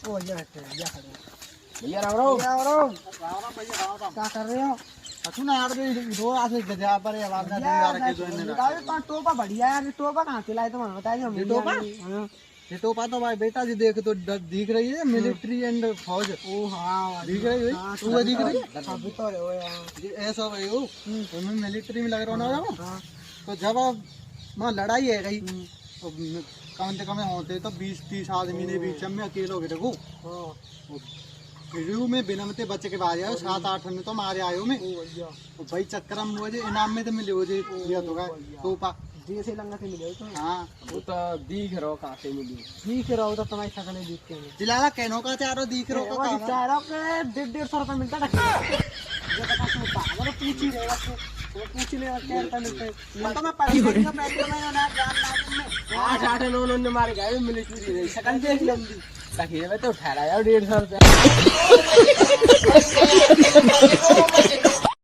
ओ ये भैया खड़े भैया राम राम। भैया राम भैया राम। क्या कर रहे हो? अच्छू ना यार दो ऐसे गजा पर है आवाज ना दे यार के जो ने यार तो टोपा बढ़िया यार, टोपा कहाँ से लाए तुम बताइए हमें। टोपा? हाँ। ये टोपा तो भाई बेटा जी देख तो दिख रही है मिलिट्री एंड फौज। ओ हाँ दिख रही है हाँ, तू दिख रही अभी तो रहे हो यार। ये ऐसा भाई हो मैं मिलिट्री में लग रहा हूं ना हाँ तो जब वहाँ लड़ाई है गई तो कम से कम होते तो 20-30 आदमी ने बीच में अकेले हो गए देखो फिर में बिनमते बच्चे के बाद आयो 7-8 ने तो मारे आयो में तो भाई चक्कर में मुझे इनाम में तो मिले हो जे दिया तो टोपा जैसे लंगा से मिले हो तो हाँ वो तो दिख रहा कहाँ से मिली। दिख रहा हो तो तुम्हारी शक्लें दिखते हैं। जिलाला कहनो का चारों दिख रहा वो हो चारों के 150 रुपये मिलता है। जो पता चलता है वो पूछ ही रहेगा वो पूछ लेगा क्या रुपये मिलते हैं। तो मैं पढ़ी का पैसे में ना जान लाजम में 8-8 9 मारे गए मिलिट्री रही शकल देख लंबी तक ये तो ठहरा यार 150 रुपया